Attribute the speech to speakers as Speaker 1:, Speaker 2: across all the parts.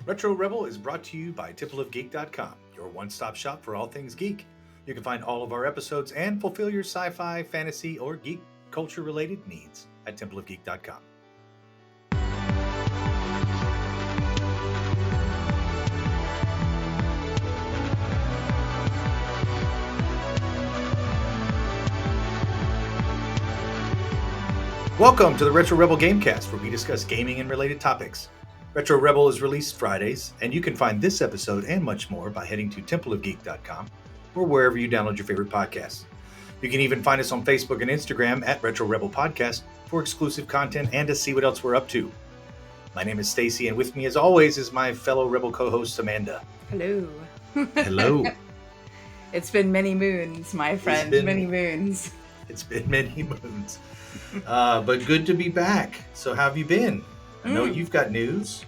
Speaker 1: Retro Rebel is brought to you by templeofgeek.com, your one-stop shop for all things geek. You can find all of our episodes and fulfill your sci-fi, fantasy, or geek culture-related needs at templeofgeek.com. Welcome to the Retro Rebel Gamecast, where we discuss gaming and related topics. Retro Rebel is released Fridays, and you can find this episode and much more by heading to templeofgeek.com or wherever you download your favorite podcasts. You can even find us on Facebook and Instagram at Retro Rebel Podcast for exclusive content and to see what else we're up to. My name is Stacy, and with me as always is my fellow Rebel co-host Amanda.
Speaker 2: Hello.
Speaker 1: Hello.
Speaker 2: It's been many moons, my friend. Many moons.
Speaker 1: It's been many moons. But good to be back. So how have you been? I know you've got news.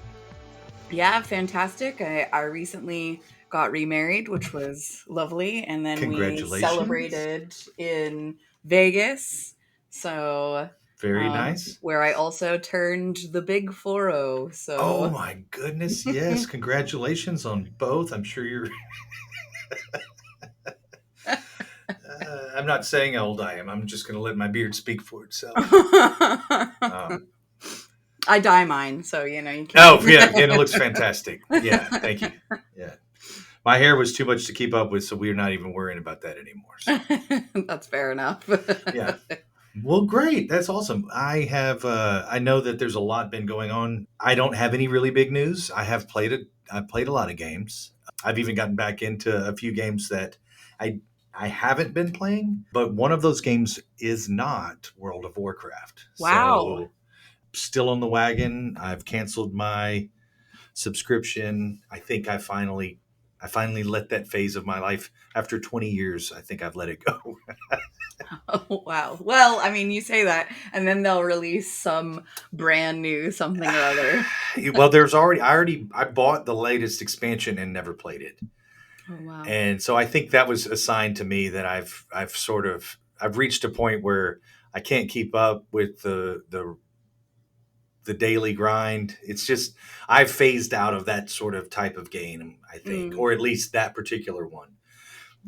Speaker 2: Yeah, fantastic. I recently got remarried, which was lovely. And then we celebrated in Vegas. So
Speaker 1: very nice.
Speaker 2: Where I also turned the big 4-0. So
Speaker 1: oh my goodness, yes. Congratulations on both. I'm sure you're I'm not saying how old I am. I'm just going to let my beard speak for itself.
Speaker 2: I dye mine, so you know you can.
Speaker 1: Oh yeah, and it looks fantastic. Yeah, thank you. Yeah, my hair was too much to keep up with, so we're not even worrying about that anymore. So.
Speaker 2: That's fair enough.
Speaker 1: Yeah. Well, great. That's awesome. I have. I know that there's a lot been going on. I don't have any really big news. I've played a lot of games. I've even gotten back into a few games that I haven't been playing, but one of those games is not World of Warcraft.
Speaker 2: Wow.
Speaker 1: So, still on the wagon. I've canceled my subscription. I think I finally let that phase of my life after 20 years. I think I've let it go.
Speaker 2: Oh, wow. Well, I mean, you say that, and then they'll release some brand new something or other.
Speaker 1: Well, I bought the latest expansion and never played it.
Speaker 2: Oh, wow.
Speaker 1: And so I think that was a sign to me that I've reached a point where I can't keep up with the daily grind. It's just I've phased out of that sort of type of game, I think, or at least that particular one.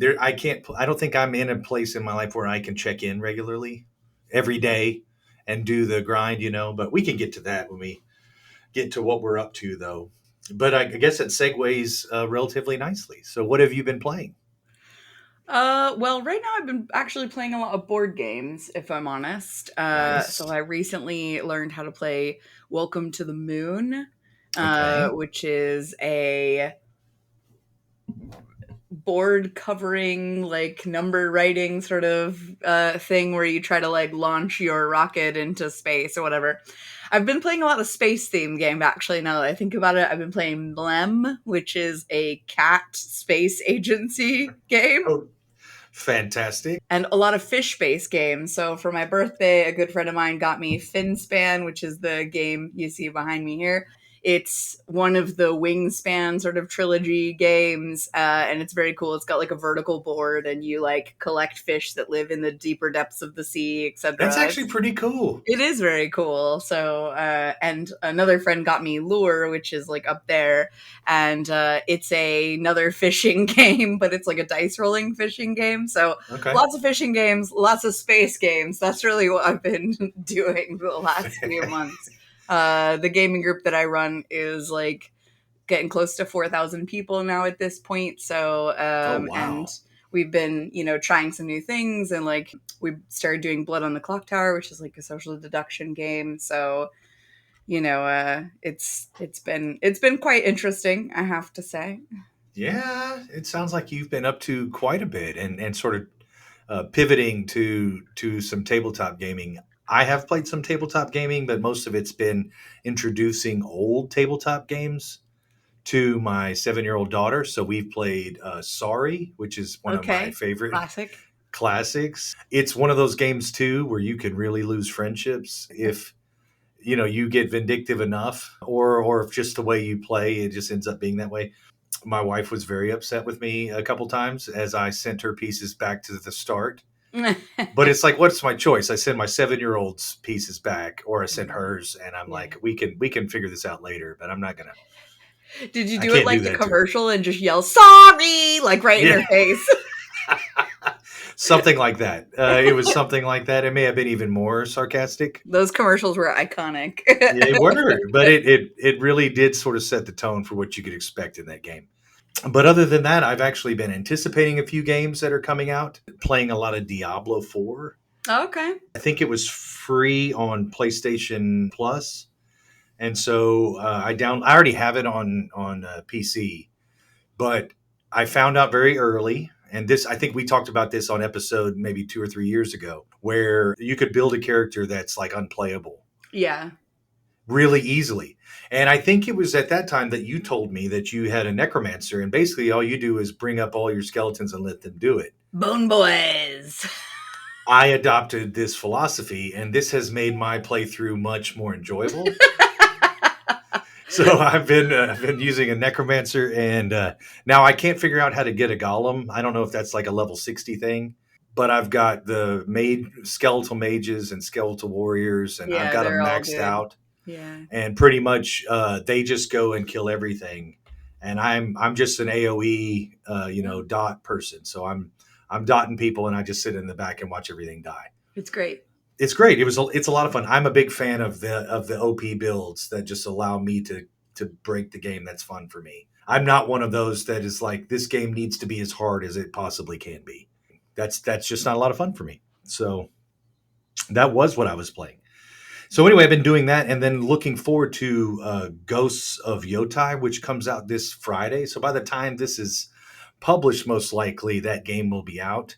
Speaker 1: I don't think I'm in a place in my life where I can check in regularly every day and do the grind, but we can get to that when we get to what we're up to, though. But I guess it segues relatively nicely. So what have you been playing?
Speaker 2: Well, right now I've been actually playing a lot of board games, if I'm honest.
Speaker 1: Nice.
Speaker 2: So I recently learned how to play Welcome to the Moon, which is a board covering, like, number writing sort of thing where you try to, like, launch your rocket into space or whatever. I've been playing a lot of space-themed games, actually, now that I think about it. I've been playing Blem, which is a cat space agency game.
Speaker 1: Oh, fantastic.
Speaker 2: And a lot of fish-based games. So for my birthday, a good friend of mine got me Finspan, which is the game you see behind me here. It's one of the Wingspan sort of trilogy games, and it's very cool. It's got like a vertical board, and you like collect fish that live in the deeper depths of the sea, etc.
Speaker 1: That's actually pretty cool.
Speaker 2: It is very cool. So, and another friend got me Lure, which is like up there, and it's another fishing game, but it's like a dice rolling fishing game. So Lots of fishing games, lots of space games. That's really what I've been doing for the last few months. The gaming group that I run is like getting close to 4,000 people now at this point. So, and we've been, trying some new things, and like we started doing Blood on the Clock Tower, which is like a social deduction game. So, it's been quite interesting, I have to say.
Speaker 1: Yeah, it sounds like you've been up to quite a bit and sort of pivoting to some tabletop gaming. I have played some tabletop gaming, but most of it's been introducing old tabletop games to my 7-year-old daughter. So we've played Sorry, which is one of my favorite classics. It's one of those games, too, where you can really lose friendships if, you get vindictive enough or if just the way you play, it just ends up being that way. My wife was very upset with me a couple times as I sent her pieces back to the start. But it's like, what's my choice? I send my 7-year-old's pieces back, or I send hers, and I'm like, we can figure this out later, but I'm not gonna.
Speaker 2: Did you
Speaker 1: I
Speaker 2: do it
Speaker 1: can't do
Speaker 2: like the
Speaker 1: that to her.
Speaker 2: commercial and just yell "sorry" like right in
Speaker 1: Yeah,
Speaker 2: her face?
Speaker 1: something like that. It was something like that. It may have been even more sarcastic.
Speaker 2: Those commercials were iconic.
Speaker 1: Yeah, they were, but it really did sort of set the tone for what you could expect in that game. But other than that, I've actually been anticipating a few games that are coming out. Playing a lot of Diablo 4.
Speaker 2: Okay.
Speaker 1: I think it was free on PlayStation Plus, and so I already have it on PC, but I found out very early. And this, I think we talked about this on episode maybe 2 or 3 years ago, where you could build a character that's like unplayable
Speaker 2: Yeah.
Speaker 1: really easily. And I think it was at that time that you told me that you had a necromancer, and basically all you do is bring up all your skeletons and let them do it.
Speaker 2: Bone Boys.
Speaker 1: I adopted this philosophy, and this has made my playthrough much more enjoyable. So I've been using a necromancer, and now I can't figure out how to get a golem. I don't know if that's like a level 60 thing, but I've got the skeletal mages and skeletal warriors, and I've
Speaker 2: Yeah,
Speaker 1: got them
Speaker 2: they're all
Speaker 1: maxed
Speaker 2: good.
Speaker 1: out.
Speaker 2: Yeah.
Speaker 1: And pretty much they just go and kill everything. And I'm just an AOE dot person, so I'm dotting people, and I just sit in the back and watch everything die.
Speaker 2: It's great.
Speaker 1: It's great. It's a lot of fun. I'm a big fan of the OP builds that just allow me to break the game. That's fun for me. I'm not one of those that is like, this game needs to be as hard as it possibly can be. That's just not a lot of fun for me. So that was what I was playing. So anyway, I've been doing that, and then looking forward to Ghosts of Yotai, which comes out this Friday. So by the time this is published, most likely that game will be out.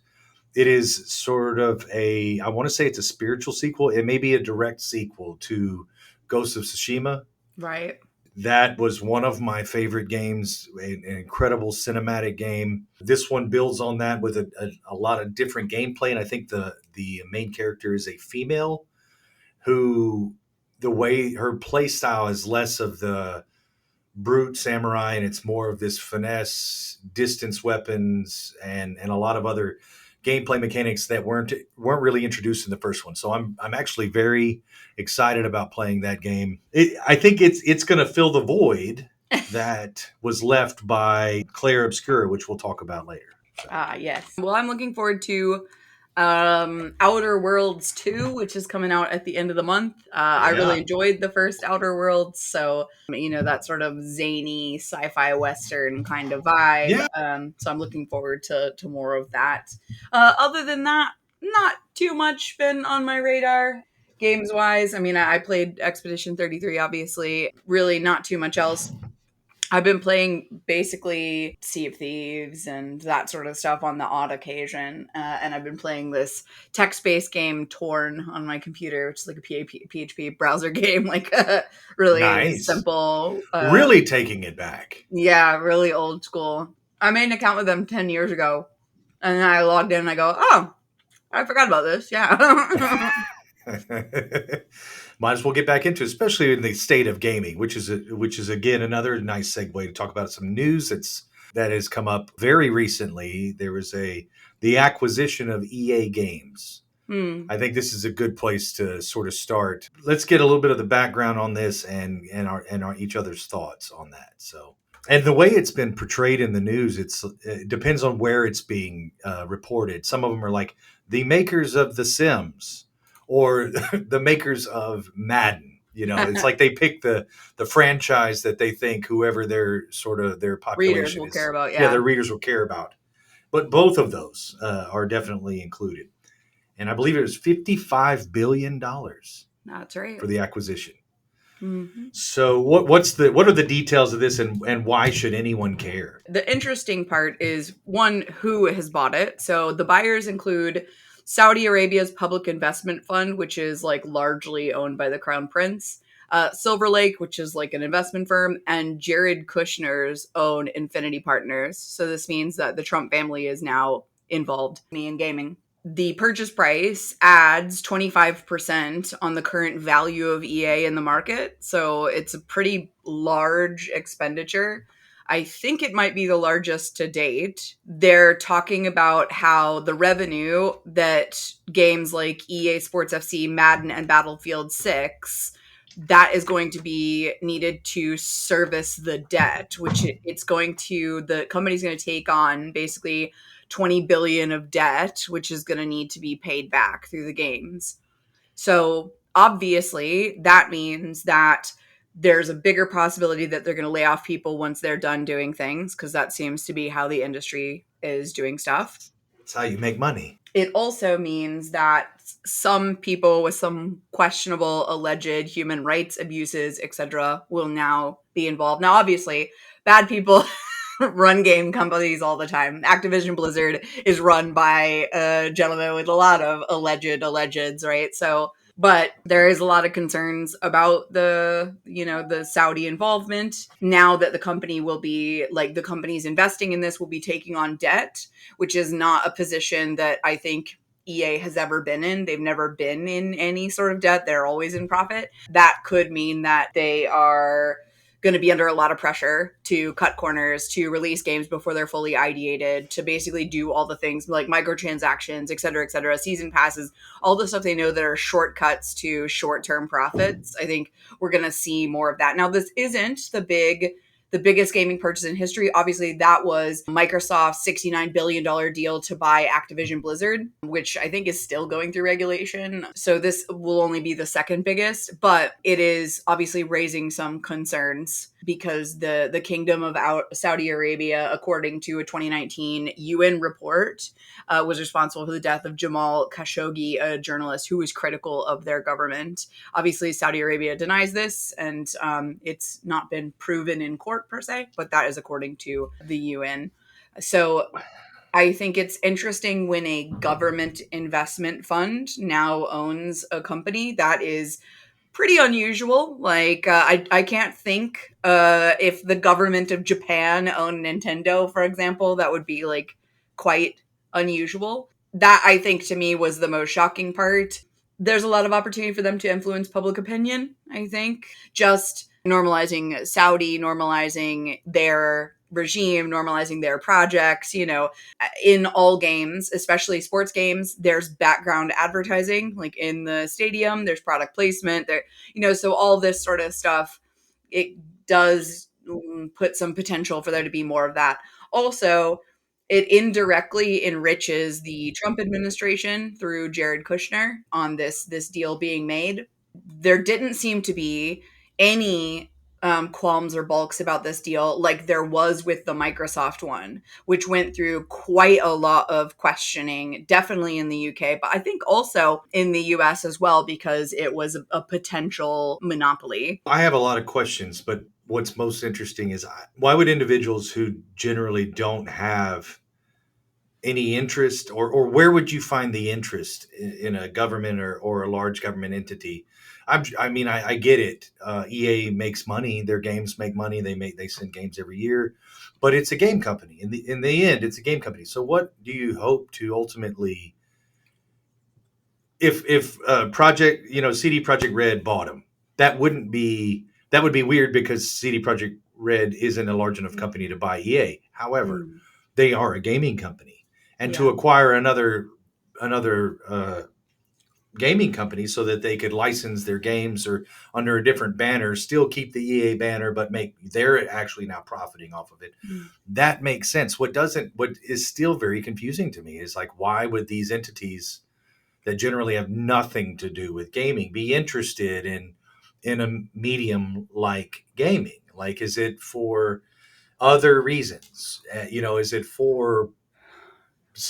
Speaker 1: It is sort of I want to say it's a spiritual sequel. It may be a direct sequel to Ghosts of Tsushima.
Speaker 2: Right.
Speaker 1: That was one of my favorite games, an incredible cinematic game. This one builds on that with a lot of different gameplay, and I think the main character is a female who, the way her play style is less of the brute samurai, and it's more of this finesse, distance weapons, and a lot of other gameplay mechanics that weren't really introduced in the first one. So I'm actually very excited about playing that game. I think it's going to fill the void that was left by Clair Obscura, which we'll talk about later. So.
Speaker 2: Yes. Well, I'm looking forward to Outer Worlds 2, which is coming out at the end of the month. I really enjoyed the first Outer Worlds, so that sort of zany sci-fi western kind of vibe.
Speaker 1: Yeah.
Speaker 2: So I'm looking forward to more of that. Other than that, not too much been on my radar games wise. I mean, I played Expedition 33, obviously. Really not too much else. I've been playing basically Sea of Thieves and that sort of stuff on the odd occasion. And I've been playing this text-based game, Torn, on my computer, which is like a PHP browser game, like really
Speaker 1: Nice.
Speaker 2: simple.
Speaker 1: Really taking it back.
Speaker 2: Yeah, really old school. I made an account with them 10 years ago. And then I logged in and I go, oh, I forgot about this. Yeah.
Speaker 1: Might as well get back into it, especially in the state of gaming, which is again another nice segue to talk about some news that has come up very recently. There was the acquisition of EA Games. I think this is a good place to sort of start. Let's get a little bit of the background on this and our each other's thoughts on that. So, and the way it's been portrayed in the news, it depends on where it's being reported. Some of them are like the makers of The Sims, or the makers of Madden. It's like they pick the franchise that they think whoever their population
Speaker 2: readers will care about.
Speaker 1: Yeah, their readers will care about. But both of those are definitely included. And I believe it was $55 billion.
Speaker 2: That's right.
Speaker 1: For the acquisition.
Speaker 2: Mm-hmm.
Speaker 1: So what are the details of this, and why should anyone care?
Speaker 2: The interesting part is, one, who has bought it. So the buyers include Saudi Arabia's Public Investment Fund, which is like largely owned by the Crown Prince, Silver Lake, which is like an investment firm, and Jared Kushner's own Infinity Partners. So this means that the Trump family is now involved in gaming. The purchase price adds 25% on the current value of EA in the market. So it's a pretty large expenditure. I think it might be the largest to date. They're talking about how the revenue that games like EA Sports FC, Madden, and Battlefield 6 that is going to be needed to service the debt, which the company's going to take on basically 20 billion of debt, which is going to need to be paid back through the games. So obviously that means that there's a bigger possibility that they're going to lay off people once they're done doing things, because that seems to be how the industry is doing stuff.
Speaker 1: It's how you make money.
Speaker 2: It also means that some people with some questionable alleged human rights abuses, etc., will now be involved. Now, obviously, bad people run game companies all the time. Activision Blizzard is run by a gentleman with a lot of allegeds, right? So, but there is a lot of concerns about the Saudi involvement. Now that the company's investing in this will be taking on debt, which is not a position that I think EA has ever been in. They've never been in any sort of debt. They're always in profit. That could mean that they are going to be under a lot of pressure to cut corners, to release games before they're fully ideated, to basically do all the things like microtransactions, et cetera, season passes, all the stuff they know that are shortcuts to short-term profits. I think we're going to see more of that. Now, this isn't the biggest gaming purchase in history. Obviously, that was Microsoft's $69 billion deal to buy Activision Blizzard, which I think is still going through regulation. So this will only be the second biggest, but it is obviously raising some concerns because the Kingdom of Saudi Arabia, according to a 2019 UN report, was responsible for the death of Jamal Khashoggi, a journalist who was critical of their government. Obviously, Saudi Arabia denies this, and it's not been proven in court per se, but that is according to the UN. So I think it's interesting when a government investment fund now owns a company. That is pretty unusual. Like, I can't think if the government of Japan owned Nintendo, for example, that would be like quite unusual. That, I think, to me was the most shocking part. There's a lot of opportunity for them to influence public opinion, I think. Just normalizing Saudi, normalizing their regime, normalizing their projects, in all games, especially sports games, there's background advertising, like in the stadium, there's product placement there, so all this sort of stuff, it does put some potential for there to be more of that. Also, it indirectly enriches the Trump administration through Jared Kushner on this deal being made. There didn't seem to be any qualms or balks about this deal like there was with the Microsoft one, which went through quite a lot of questioning, definitely in the UK, but I think also in the US as well, because it was a potential monopoly.
Speaker 1: I have a lot of questions, but what's most interesting is why would individuals who generally don't have any interest, or where would you find the interest in a government or a large government entity? I get it. EA makes money. Their games make money. They send games every year, but it's a game company. In the end, it's a game company. So what do you hope to ultimately, if project, CD Projekt Red bought them, that would be weird because CD Projekt Red isn't a large enough company to buy EA. However, they are a gaming company, and to acquire another gaming company so that they could license their games or under a different banner, still keep the EA banner, but they're actually now profiting off of it. That makes sense. What is still very confusing to me is like, why would these entities that generally have nothing to do with gaming be interested in a medium like gaming? Like, is it for other reasons? Is it for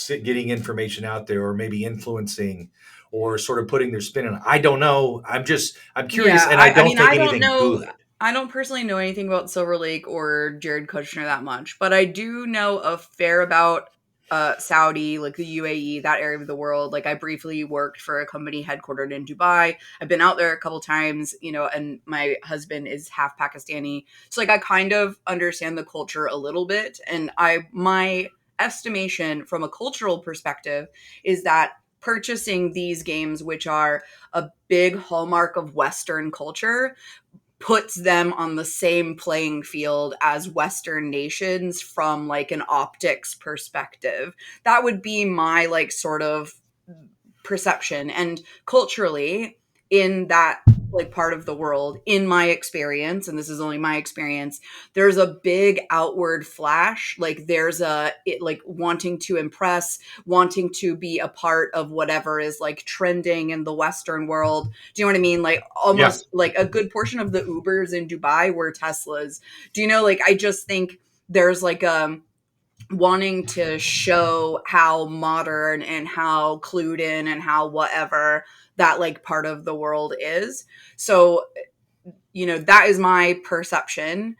Speaker 1: getting information out there, or maybe influencing, or sort of putting their spin on it? I don't know. I'm curious, and I don't think
Speaker 2: I don't
Speaker 1: anything
Speaker 2: know.
Speaker 1: good.
Speaker 2: I don't personally know anything about Silver Lake or Jared Kushner that much, but I do know a fair about Saudi, like the UAE, that area of the world. Like, I briefly worked for a company headquartered in Dubai. I've been out there a couple times, and my husband is half Pakistani. So like, I kind of understand the culture a little bit. And my estimation from a cultural perspective is that purchasing these games, which are a big hallmark of Western culture, puts them on the same playing field as Western nations from like an optics perspective. That would be my like sort of perception. And culturally, in that like part of the world, in my experience, and this is only my experience, there's a big outward flash. Like there's like wanting to impress, wanting to be a part of whatever is like trending in the Western world. Do you know what I mean? Like
Speaker 1: Yeah.
Speaker 2: almost like a good portion of the Ubers in Dubai were Teslas. Do you know? Like I just think there's like wanting to show how modern and how clued in and how whatever that like part of the world is. So, you know, that is my perception.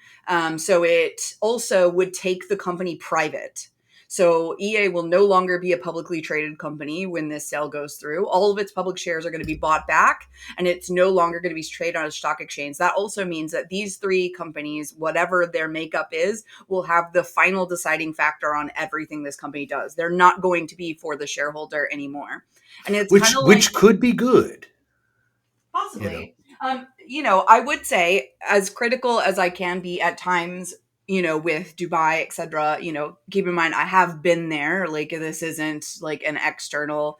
Speaker 2: So it also would take the company private. So EA will no longer be a publicly traded company when this sale goes through. All of its public shares are going to be bought back, and it's no longer going to be traded on a stock exchange. That also means that these three companies, whatever their makeup is, will have the final deciding factor on everything this company does. They're not going to be for the shareholder anymore. And it's kind
Speaker 1: Which
Speaker 2: of like,
Speaker 1: could be good, you know.
Speaker 2: possibly. You know, I would say, as critical as I can be at times, you know, with Dubai, etc., you know, keep in mind I have been there. Like this isn't like an external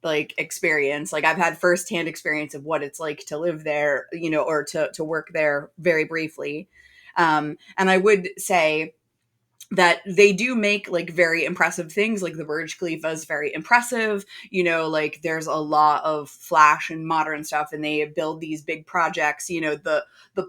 Speaker 2: like experience. Like I've had firsthand experience of what it's like to live there, you know, or to work there very briefly. And I would say that they do make like very impressive things. Like the Burj Khalifa is very impressive, you know, like there's a lot of flash and modern stuff, and they build these big projects. You know, the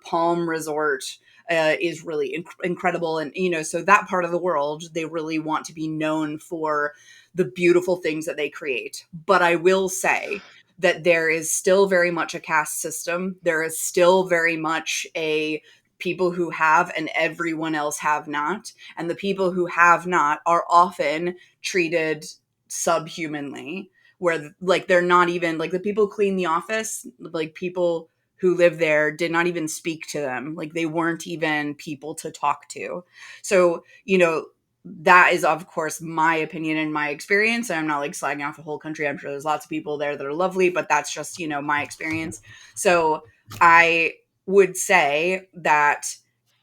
Speaker 2: Palm Resort is really incredible, and you know, so that part of the world they really want to be known for the beautiful things that they create. But I will say that there is still very much a caste system. There is still very much a people who have and everyone else have not, and the people who have not are often treated subhumanly, where like they're not even like the people who clean the office, like people who live there did not even speak to them, like they weren't even people to talk to. So you know, that is of course my opinion and my experience, and I'm not like slagging off the whole country. I'm sure there's lots of people there that are lovely, but that's just, you know, my experience. So I would say that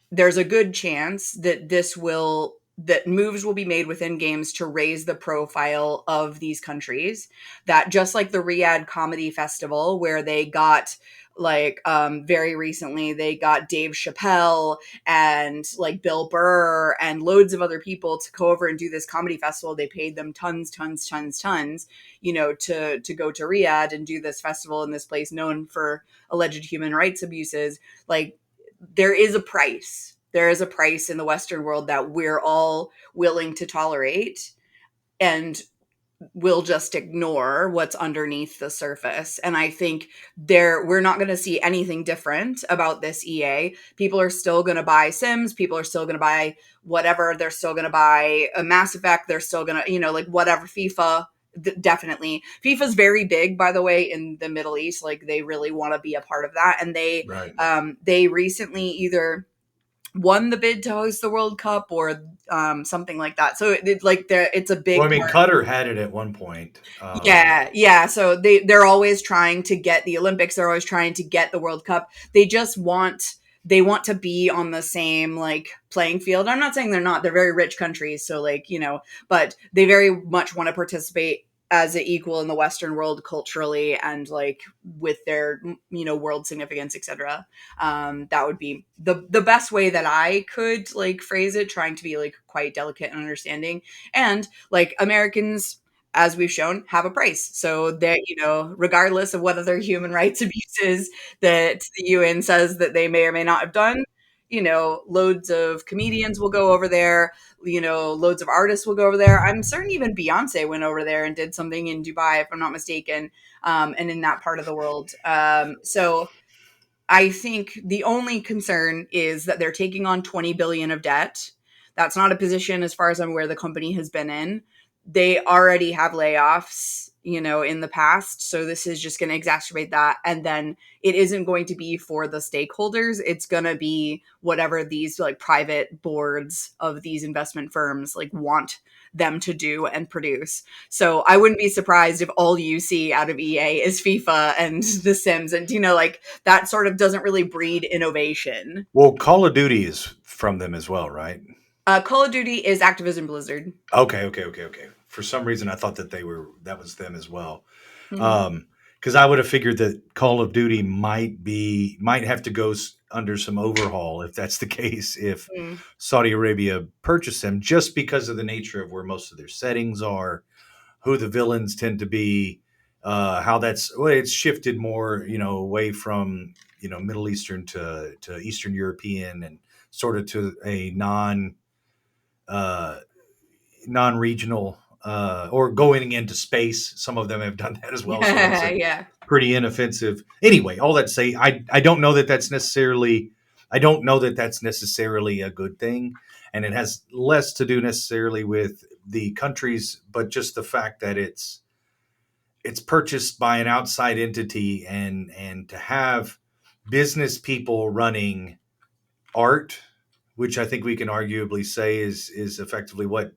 Speaker 2: there's a good chance that that moves will be made within games to raise the profile of these countries. That just like the Riyadh Comedy Festival, where they got like very recently they got Dave Chappelle and like Bill Burr and loads of other people to go over and do this comedy festival. They paid them tons, you know, to go to Riyadh and do this festival in this place known for alleged human rights abuses. Like there is a price. There is a price in the Western world that we're all willing to tolerate, and we'll just ignore what's underneath the surface. And I think we're not going to see anything different about this EA. People are still going to buy Sims. People are still going to buy whatever. They're still going to buy a Mass Effect. They're still going to, you know, like whatever, FIFA. Definitely. FIFA's very big, by the way, in the Middle East. Like they really want to be a part of that. And
Speaker 1: Right.
Speaker 2: they recently either won the bid to host the World Cup or something like that. So like it's a
Speaker 1: Well, I
Speaker 2: big
Speaker 1: mean,
Speaker 2: part.
Speaker 1: Qatar had it at one point.
Speaker 2: Yeah. So they're always trying to get the Olympics. They're always trying to get the World Cup. They want to be on the same like playing field. I'm not saying they're not. They're very rich countries, so like, you know, but they very much want to participate as an equal in the Western world culturally and like with their, you know, world significance, etc. That would be the best way that I could like phrase it, trying to be like quite delicate and understanding. And like Americans, as we've shown, have a price. So that, you know, regardless of what other human rights abuses that the UN says that they may or may not have done, you know, loads of comedians will go over there, you know, loads of artists will go over there. I'm certain even Beyonce went over there and did something in Dubai, if I'm not mistaken, and in that part of the world. So I think the only concern is that they're taking on 20 billion of debt. That's not a position, as far as I'm aware, the company has been in. They already have layoffs, you know, in the past. So this is just going to exacerbate that. And then it isn't going to be for the stakeholders. It's going to be whatever these like private boards of these investment firms like want them to do and produce. So I wouldn't be surprised if all you see out of EA is FIFA and The Sims, and you know, like that sort of doesn't really breed innovation.
Speaker 1: Well, Call of Duty is from them as well, right?
Speaker 2: Call of Duty is Activision Blizzard.
Speaker 1: Okay. For some reason, I thought that that was them as well.
Speaker 2: Mm-hmm.
Speaker 1: Um, because I would have figured that Call of Duty might have to go under some overhaul if that's the case. If
Speaker 2: Mm.
Speaker 1: Saudi Arabia purchased them, just because of the nature of where most of their settings are, who the villains tend to be, how it's shifted more, away from Middle Eastern to Eastern European and sort of to a uh, non-regional, or going into space. Some of them have done that as well, so that's a
Speaker 2: Yeah.
Speaker 1: pretty inoffensive. Anyway, all that to say, I don't know that that's necessarily a good thing, and it has less to do necessarily with the countries, but just the fact that it's purchased by an outside entity, and to have business people running art, which I think we can arguably say is effectively what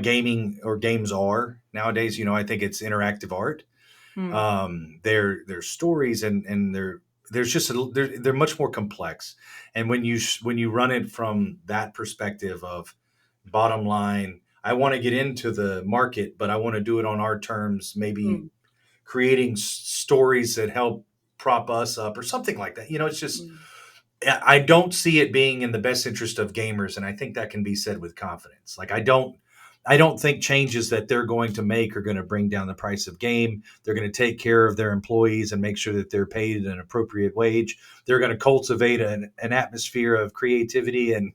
Speaker 1: gaming or games are nowadays. I think it's interactive art.
Speaker 2: Mm.
Speaker 1: Their stories, and there's just they're much more complex. And when you run it from that perspective of bottom line, I want to get into the market, but I want to do it on our terms, maybe
Speaker 2: Mm.
Speaker 1: creating stories that help prop us up or something like that. It's just,
Speaker 2: Mm.
Speaker 1: I don't see it being in the best interest of gamers, and I think that can be said with confidence. Like I don't think changes that they're going to make are going to bring down the price of game. They're going to take care of their employees and make sure that they're paid an appropriate wage. They're going to cultivate an atmosphere of creativity, and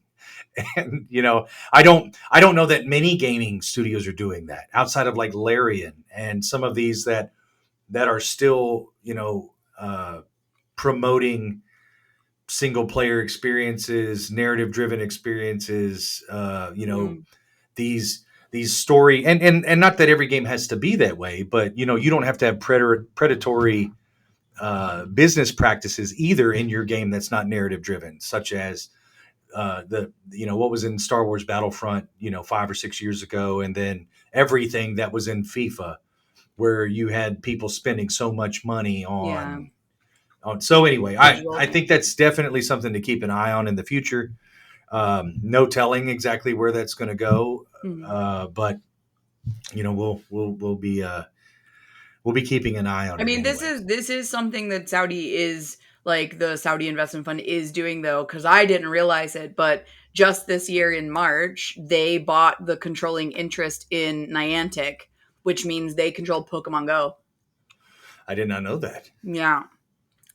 Speaker 1: I don't know that many gaming studios are doing that outside of like Larian and some of these that are still promoting single player experiences, narrative driven experiences,
Speaker 2: Mm.
Speaker 1: these story, and not that every game has to be that way, but you don't have to have predatory business practices either in your game that's not narrative driven, such as the what was in Star Wars Battlefront 5 or 6 years ago, and then everything that was in FIFA, where you had people spending so much money
Speaker 2: Yeah.
Speaker 1: on. So anyway, I
Speaker 2: Digital.
Speaker 1: think that's definitely something to keep an eye on in the future. No telling exactly where that's going to go,
Speaker 2: Mm.
Speaker 1: but we'll be keeping an eye on
Speaker 2: I
Speaker 1: it
Speaker 2: mean, this
Speaker 1: anyway.
Speaker 2: is this is something that Saudi is like the Saudi investment fund is doing though, because I didn't realize it, but just this year in March, they bought the controlling interest in Niantic, which means they control Pokemon Go.
Speaker 1: I did not know that.
Speaker 2: Yeah.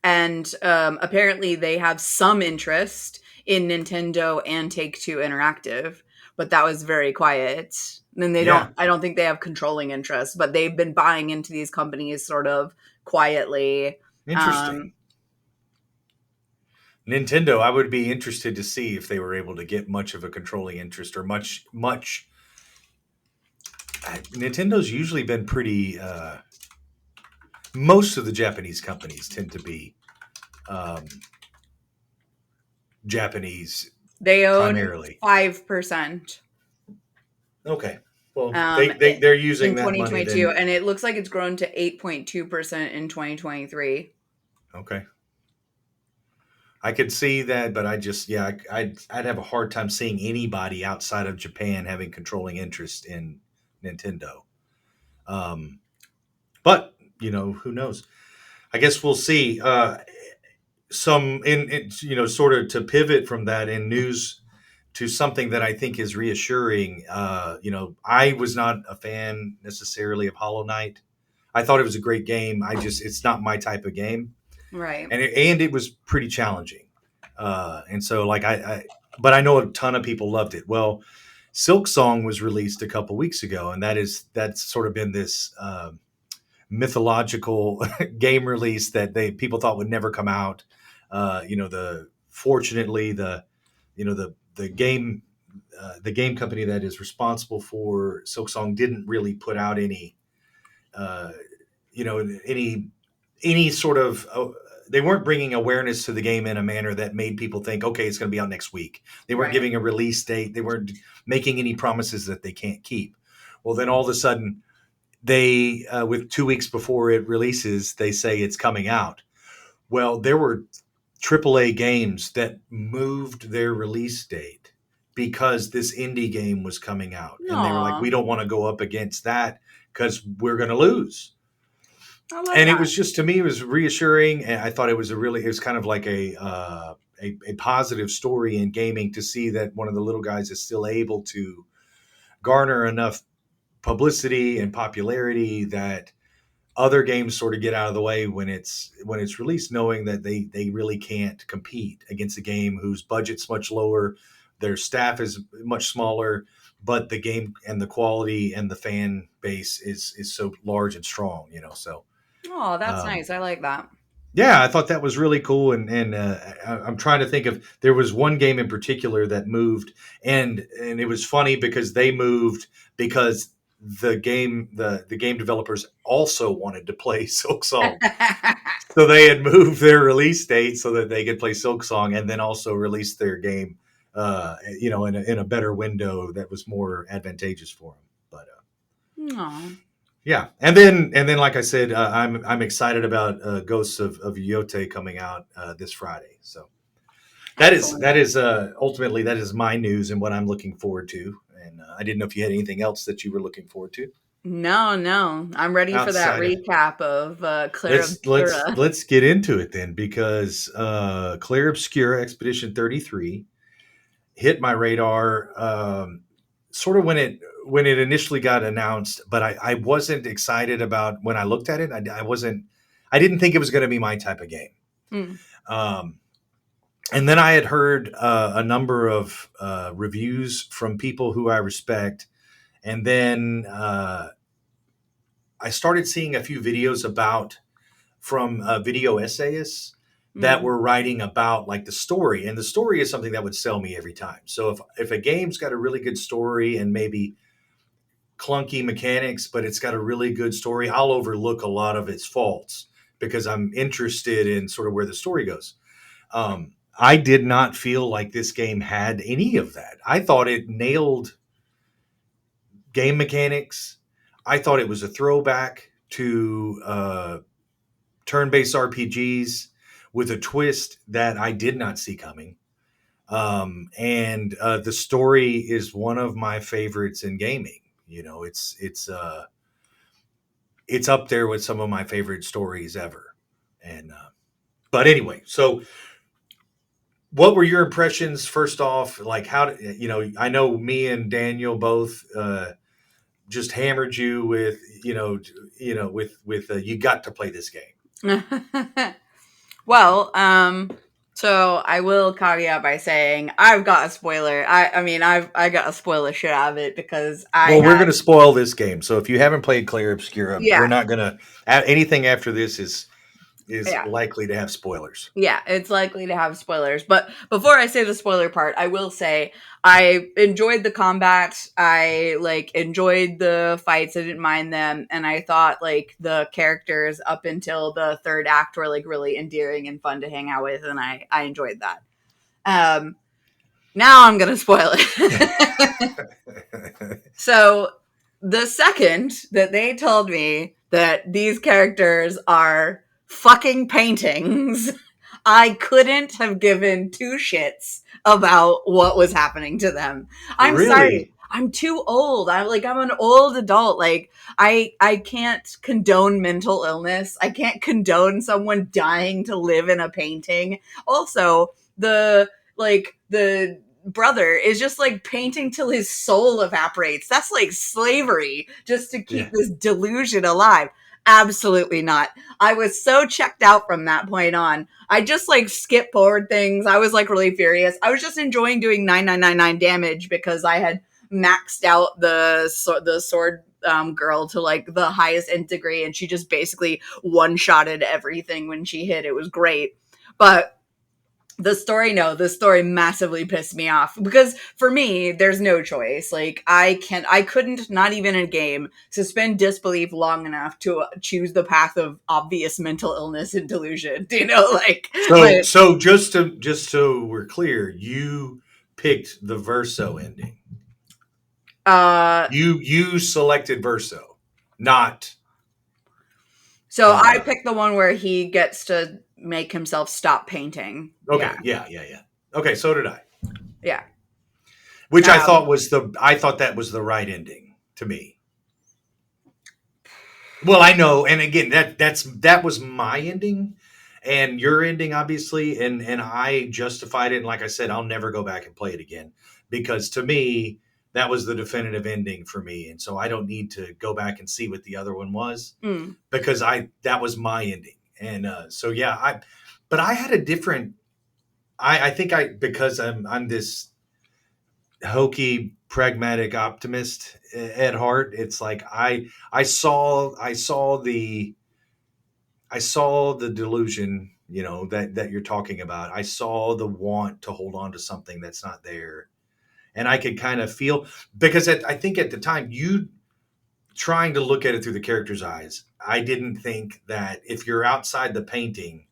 Speaker 2: And apparently they have some interest in Nintendo and Take Two Interactive, but that was very quiet. And then
Speaker 1: Yeah,
Speaker 2: I don't think they have controlling interest, but they've been buying into these companies sort of quietly.
Speaker 1: interesting.
Speaker 2: Um,
Speaker 1: Nintendo, I would be interested to see if they were able to get much of a controlling interest, or much. Nintendo's usually been pretty. Most of the Japanese companies tend to be um, Japanese
Speaker 2: they own
Speaker 1: primarily.
Speaker 2: 5%.
Speaker 1: Okay, well,
Speaker 2: Um,
Speaker 1: they're using
Speaker 2: in
Speaker 1: that money
Speaker 2: 2022,
Speaker 1: then.
Speaker 2: and it looks like it's grown to 8.2% in 2023.
Speaker 1: Okay, I could see that, but I'd have a hard time seeing anybody outside of Japan having controlling interest in Nintendo. Um, but who knows? I guess we'll see. Some sort of to pivot from that in news to something that I think is reassuring. I was not a fan necessarily of Hollow Knight. I thought it was a great game. It's not my type of game,
Speaker 2: Right.
Speaker 1: and it was pretty challenging. And so but I know a ton of people loved it. Well, Silksong was released a couple weeks ago, and that's sort of been this mythological game release that people thought would never come out. Fortunately, the game company that is responsible for Silksong didn't really put out any uh, you know any sort of they weren't bringing awareness to the game in a manner that made people think, okay, it's going to be out next week. They weren't
Speaker 2: Right.
Speaker 1: giving a release date. They weren't making any promises that they can't keep. Well, then all of a sudden, they with 2 weeks before it releases, they say it's coming out. Well, there were AAA games that moved their release date because this indie game was coming out, and they were like,
Speaker 2: Aw.
Speaker 1: we don't want to go up against that because we're going to lose.
Speaker 2: I love
Speaker 1: And it
Speaker 2: that.
Speaker 1: was just, to me, it was reassuring. And I thought it was kind of like a positive story in gaming to see that one of the little guys is still able to garner enough publicity and popularity that other games sort of get out of the way when it's released, knowing that they really can't compete against a game whose budget's much lower, their staff is much smaller, but the game and the quality and the fan base is so large and strong, so
Speaker 2: Oh, that's
Speaker 1: um,
Speaker 2: nice. I like that.
Speaker 1: yeah, I thought that was really cool. And I'm trying to think of, there was one game in particular that moved, and it was funny because they moved because the game developers also wanted to play Silksong. So they had moved their release date so that they could play Silksong, and then also release their game, in a better window that was more advantageous for them. But
Speaker 2: Aw,
Speaker 1: yeah, and then, like I said, I'm excited about Ghosts of Yote coming out this Friday. So that is
Speaker 2: excellent.
Speaker 1: that is ultimately that is my news and what I'm looking forward to. And I didn't know if you had anything else that you were looking forward to
Speaker 2: No, no. I'm ready for that
Speaker 1: outside of.
Speaker 2: recap of Clair
Speaker 1: Let's
Speaker 2: Obscura.
Speaker 1: let's get into it then, because Clair Obscura Expedition 33 hit my radar, sort of when it initially got announced, but I wasn't excited about when I looked at it. I didn't think it was going to be my type of game.
Speaker 2: Mm.
Speaker 1: Um, and then I had heard a number of reviews from people who I respect, and then I started seeing a few videos from video essayists that
Speaker 2: Mm.
Speaker 1: were writing about like the story, and the story is something that would sell me every time. So if a game's got a really good story and maybe clunky mechanics, but it's got a really good story, I'll overlook a lot of its faults because I'm interested in sort of where the story goes. I did not feel like this game had any of that. I thought it nailed game mechanics. I thought it was a throwback to turn-based RPGs with a twist that I did not see coming. And the story is one of my favorites in gaming. It's up there with some of my favorite stories ever. And but anyway, so what were your impressions first off? Like, I know me and Daniel both just hammered you with you got to play this game.
Speaker 2: Well, so I will caveat by saying I've got a spoiler. I mean I got to spoil the shit out of it because I
Speaker 1: Well, we're
Speaker 2: have
Speaker 1: going to spoil this game. So if you haven't played Clair Obscura,
Speaker 2: yeah
Speaker 1: we're not going to. Anything after this is
Speaker 2: yeah
Speaker 1: likely to have spoilers.
Speaker 2: yeah, it's likely to have spoilers. But before I say the spoiler part, I will say I enjoyed the combat. I enjoyed the fights. I didn't mind them, and I thought the characters up until the third act were really endearing and fun to hang out with, and I enjoyed that. Um, Now I'm gonna spoil it. So the second that they told me that these characters are fucking paintings, I couldn't have given two shits about what was happening to them. I'm sorry.
Speaker 1: Really?
Speaker 2: I'm too old. I'm an old adult. I can't condone mental illness. I can't condone someone dying to live in a painting. Also, the brother is just painting till his soul evaporates. That's slavery just to keep
Speaker 1: Yeah.
Speaker 2: this delusion alive. Absolutely not. I was so checked out from that point on. I just skip forward things. I was really furious. I was just enjoying doing 9999 damage because I had maxed out the sword girl to the highest end degree, and she just basically one-shotted everything when she hit. It was great. But the story massively pissed me off because for me, there's no choice. I couldn't, not even in a game, suspend disbelief long enough to choose the path of obvious mental illness and delusion. Do you know,
Speaker 1: So just so we're clear, you picked the Verso ending.
Speaker 2: uh,
Speaker 1: You selected Verso, not.
Speaker 2: so I picked the one where he gets to make himself stop painting. Yeah,
Speaker 1: Okay. Yeah. Yeah. Yeah. Okay. So did I.
Speaker 2: yeah.
Speaker 1: Which
Speaker 2: Um,
Speaker 1: I thought that was the right ending to me. Well, I know, and again, that was my ending, and your ending, obviously, and I justified it. And like I said, I'll never go back and play it again because to me, that was the definitive ending for me, and so I don't need to go back and see what the other one was
Speaker 2: Mm,
Speaker 1: because I that was my ending, and so yeah, but I had a different. I think I because I'm this hokey pragmatic optimist at heart. It's like I saw the delusion, that you're talking about. I saw the want to hold on to something that's not there. And I could kind of feel because I think at the time you trying to look at it through the character's eyes, I didn't think that if you're outside the painting,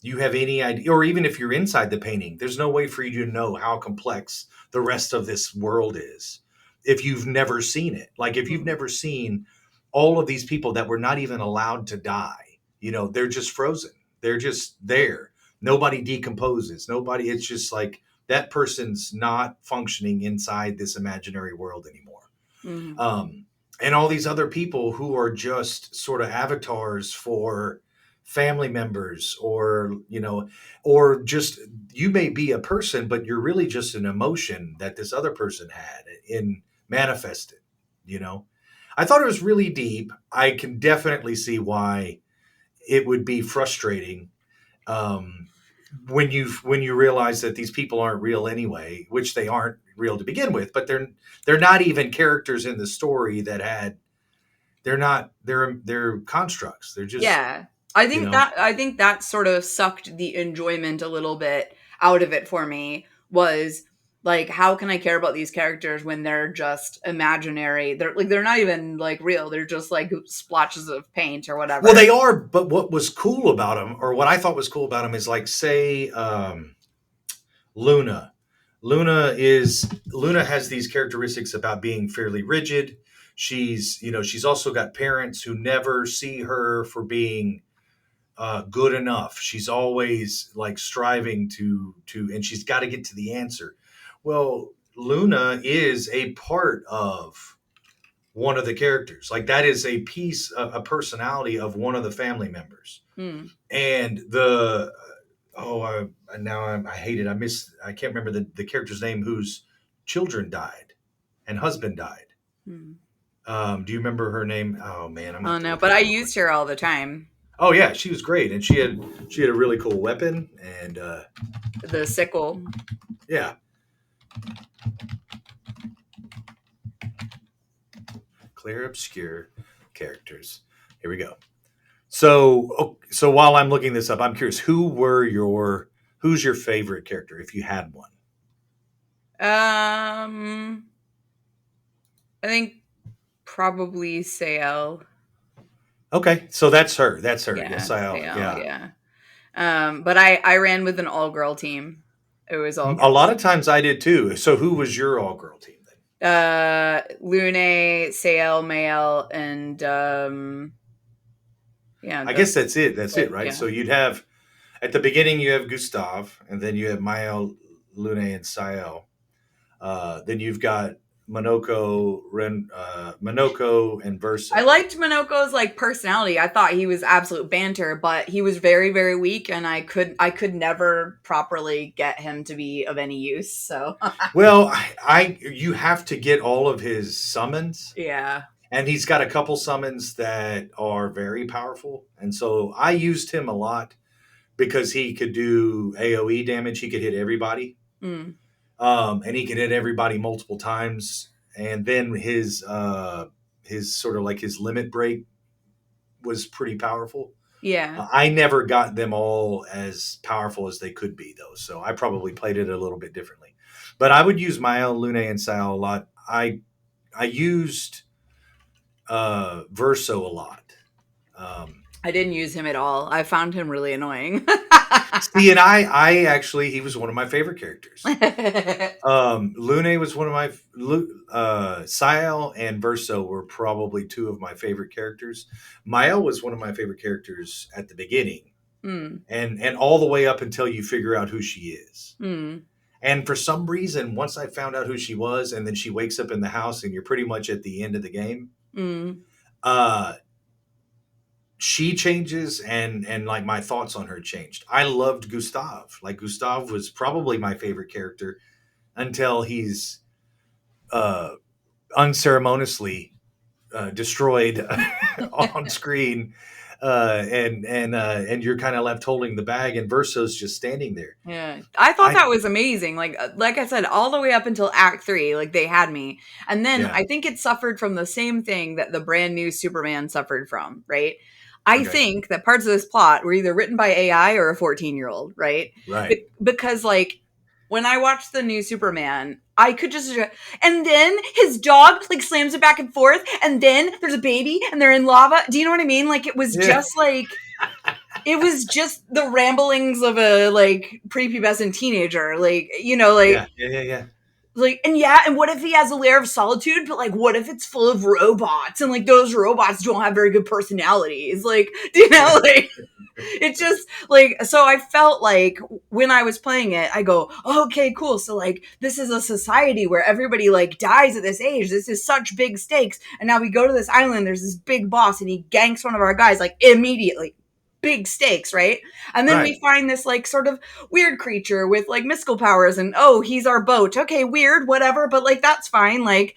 Speaker 1: you have any idea, or even if you're inside the painting, there's no way for you to know how complex the rest of this world is if you've never seen it. Like if you've
Speaker 2: mm,
Speaker 1: never seen all of these people that were not even allowed to die, they're just frozen. They're just there. Nobody decomposes. Nobody, it's just like that person's not functioning inside this imaginary world anymore.
Speaker 2: mm,
Speaker 1: um, and all these other people who are just sort of avatars for family members, or just you may be a person but you're really just an emotion that this other person had in manifested. I thought it was really deep. I can definitely see why it would be frustrating, um, when you realize that these people aren't real anyway, which they aren't real to begin with, but they're not even characters in the story that had they're not they're constructs. They're just
Speaker 2: yeah.
Speaker 1: you know
Speaker 2: I think that sort of sucked the enjoyment a little bit out of it for me was like how can I care about these characters when they're just imaginary? They're not even like real. They're just like splotches of paint or
Speaker 1: well,
Speaker 2: whatever.
Speaker 1: they are, but what was cool about them, or what I thought was cool about them, is like, say, Luna. Luna has these characteristics about being fairly rigid. She's also got parents who never see her for being good enough. She's always like striving and she's got to get to the answer. Well, Luna is a part of one of the characters. Like that is a piece, a personality of one of the family members.
Speaker 2: Hmm.
Speaker 1: And the oh, now I hate it. I can't remember the character's name whose children died and husband died.
Speaker 2: Hmm.
Speaker 1: Do you remember her name? Oh man, I'm gonna
Speaker 2: Oh
Speaker 1: have to
Speaker 2: no,
Speaker 1: look
Speaker 2: but
Speaker 1: it
Speaker 2: I
Speaker 1: up real quick.
Speaker 2: used her all the time.
Speaker 1: Oh yeah, she was great, and she had a really cool weapon, and
Speaker 2: The sickle.
Speaker 1: yeah, clear obscure characters. Here we go. So while I'm looking this up, I'm curious who's your favorite character if you had one.
Speaker 2: I think probably Sael.
Speaker 1: Okay, so that's her. That's her.
Speaker 2: Yeah,
Speaker 1: Yes,
Speaker 2: Sael,
Speaker 1: yeah.
Speaker 2: yeah. But I ran with an all girl team. It was all
Speaker 1: A lot
Speaker 2: girls.
Speaker 1: of times I did too. So who was your all girl team then?
Speaker 2: Lune, Sael, Mael, and yeah,
Speaker 1: I
Speaker 2: that's
Speaker 1: guess that's it. That's it,
Speaker 2: it.
Speaker 1: right?
Speaker 2: Yeah.
Speaker 1: So you'd have at the beginning you have Gustav, and then you have Mael, Lune, and Sael. Then you've got Monoko, and
Speaker 2: I
Speaker 1: Verso.
Speaker 2: liked Minoko's like personality. I thought he was absolute banter, but he was very, very weak, and I could never properly get him to be of any use. So
Speaker 1: Well, you have to get all of his summons,
Speaker 2: yeah.
Speaker 1: and he's got a couple summons that are very powerful, and so I used him a lot because he could do AOE damage. He could hit everybody,
Speaker 2: Mm,
Speaker 1: and he could hit everybody multiple times. And then his sort of like his limit break was pretty powerful.
Speaker 2: yeah.
Speaker 1: I never got them all as powerful as they could be, though. So I probably played it a little bit differently. But I would use Mael, Lune, and Sal a lot. I used Verso a lot. Um,
Speaker 2: I didn't use him at all. I found him really annoying.
Speaker 1: See, and I actually he was one of my favorite characters. Lune was one of my Sael and Verso were probably two of my favorite characters. Mael was one of my favorite characters at the beginning,
Speaker 2: mm,
Speaker 1: and all the way up until you figure out who she is.
Speaker 2: mm,
Speaker 1: And for some reason, once I found out who she was, and then she wakes up in the house, and you're pretty much at the end of the game.
Speaker 2: mm.
Speaker 1: Uh, she changes, and like my thoughts on her changed. I loved Gustav. Like Gustav was probably my favorite character until he's uh, unceremoniously destroyed on screen, and you're kind of left holding the bag, and Verso's just standing there.
Speaker 2: Yeah, I thought
Speaker 1: I
Speaker 2: that was amazing. Like I said, all the way up until Act 3, like they had me, and then
Speaker 1: Yeah.
Speaker 2: I think it suffered from the same thing that the brand new Superman suffered from. Right? I
Speaker 1: Okay.
Speaker 2: think that parts of this plot were either written by AI or a 14-year-old. Right?
Speaker 1: Right.
Speaker 2: Because like when I watched the new Superman, I could just and then his dog like slams it back and forth, and then there's a baby and they're in lava. Do you know what I mean? Like it was
Speaker 1: Yeah.
Speaker 2: just like it was just the ramblings of a like prepubescent teenager, like
Speaker 1: Yeah. Yeah. Yeah. Yeah.
Speaker 2: and yeah, and what if he has a layer of solitude, but like what if it's full of robots and like those robots don't have very good personalities, like do you know like it just like so I felt like when I was playing it I go, oh, okay, cool, so like this is a society where everybody like dies at this age, this is such big stakes, and now we go to this island, there's this big boss and he ganks one of our guys like immediately, big stakes, right? And then
Speaker 1: Right.
Speaker 2: we find this like sort of weird creature with like mystical powers, and oh, he's our boat. Okay, weird, whatever, but like that's fine. Like,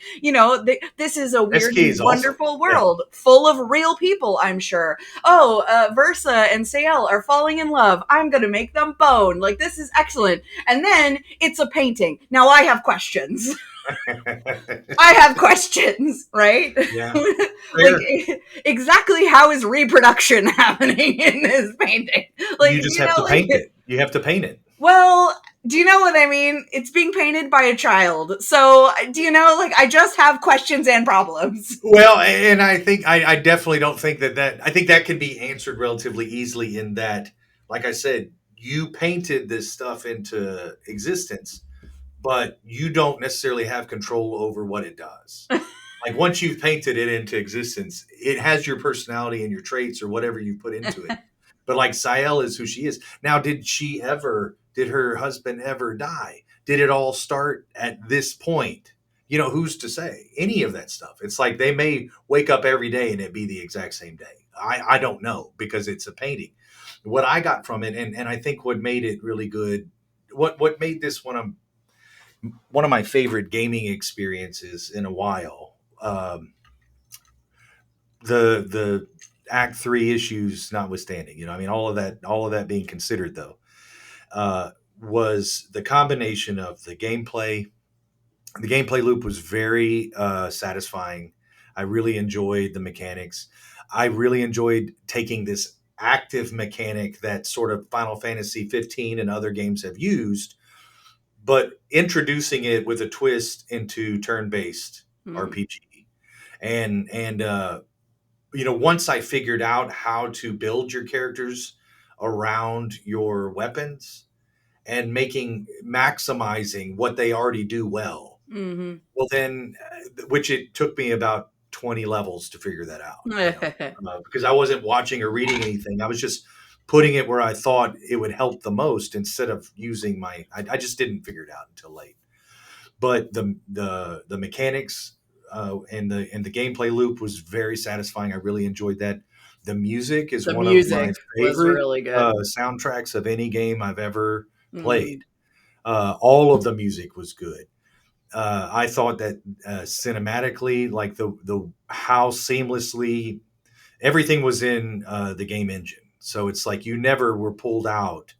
Speaker 2: this is a weird
Speaker 1: SK
Speaker 2: and
Speaker 1: is awesome.
Speaker 2: wonderful
Speaker 1: Yeah.
Speaker 2: world full of real people, I'm sure. Oh, Versa and Sael are falling in love. I'm going to make them bone. Like, this is excellent. And then it's a painting. Now I have questions. I have questions, right?
Speaker 1: Yeah.
Speaker 2: Like,
Speaker 1: Fair.
Speaker 2: exactly how is reproduction happening in this painting? Like,
Speaker 1: You just have to paint it. You have to paint it.
Speaker 2: well, do you know what I mean? It's being painted by a child. So, do you know, like, I just have questions and problems.
Speaker 1: Well, and I think I definitely don't think that I think that can be answered relatively easily in that, like I said, you painted this stuff into existence, but you don't necessarily have control over what it does. Like once you've painted it into existence, it has your personality and your traits or whatever you put into it. But like Sael is who she is. Now, did her husband ever die? Did it all start at this point? Who's to say? Any of that stuff. It's like they may wake up every day and it be the exact same day. I don't know because it's a painting. What I got from it, and I think what made it really good, what made this one of my favorite gaming experiences in a while. The Act 3 issues notwithstanding, I mean, all of that being considered, though, was the combination of the gameplay. The gameplay loop was very satisfying. I really enjoyed the mechanics. I really enjoyed taking this active mechanic that sort of Final Fantasy 15 and other games have used, but introducing it with a twist into turn-based
Speaker 2: Mm.
Speaker 1: RPG. And once I figured out how to build your characters around your weapons and maximizing what they already do well,
Speaker 2: Hmm.
Speaker 1: well then, which it took me about 20 levels to figure that out, because I wasn't watching or reading anything. I was just putting it where I thought it would help the most instead of using I just didn't figure it out until late. But the mechanics, and the gameplay loop was very satisfying. I really enjoyed that. The music is
Speaker 2: The
Speaker 1: one of my
Speaker 2: music was
Speaker 1: favorite
Speaker 2: really good.
Speaker 1: soundtracks of any game I've ever played.
Speaker 2: Hmm.
Speaker 1: All of the music was good. I thought that cinematically, like the how seamlessly everything was in the game engine. So it's like you never were pulled out.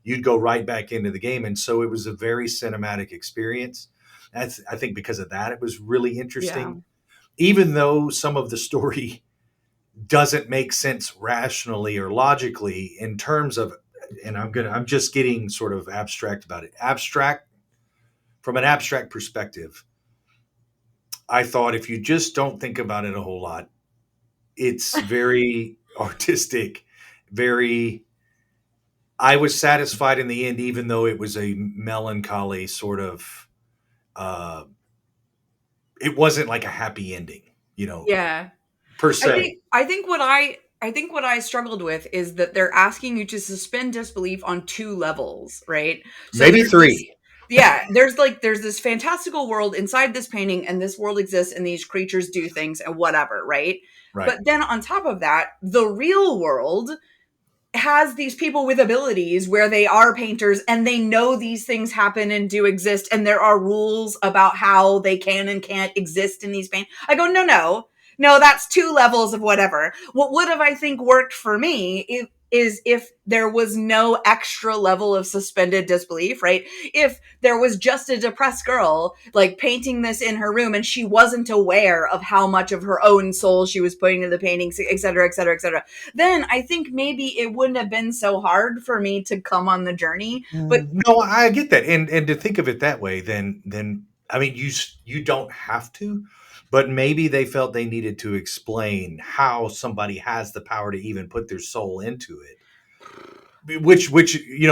Speaker 1: You'd go right back into the game, and so it was a very cinematic experience. I think because of that, it was really
Speaker 2: Yeah.
Speaker 1: interesting. Even though some of the story doesn't make sense rationally or logically in terms of, and I'm just getting sort of abstract about it. From an abstract perspective, I thought if you just don't think about it a whole lot, it's very artistic, very. I was satisfied in the end, even though it was a melancholy sort of. Uh, it wasn't like a happy ending,
Speaker 2: Yeah.
Speaker 1: per
Speaker 2: I
Speaker 1: se.
Speaker 2: think I think what I think what I struggled with is that they're asking you to suspend disbelief on two levels, right? So
Speaker 1: Maybe
Speaker 2: there's this
Speaker 1: three.
Speaker 2: Yeah, there's this fantastical world inside this painting, and this world exists, and these creatures do things and whatever, right?
Speaker 1: Right.
Speaker 2: But then on top of that, the real world has these people with abilities where they are painters and they know these things happen and do exist, and there are rules about how they can and can't exist in these paint. I go, no, that's two levels of whatever. What would have, I think, worked for me is if there was no extra level of suspended disbelief, right? If there was just a depressed girl like painting this in her room and she wasn't aware of how much of her own soul she was putting into the paintings, et cetera, et cetera, et cetera, then I think maybe it wouldn't have been so hard for me to come on the journey. But
Speaker 1: No, I get that, and to think of it that way, then I mean, you don't have to, but maybe they felt they needed to explain how somebody has the power to even put their soul into it, which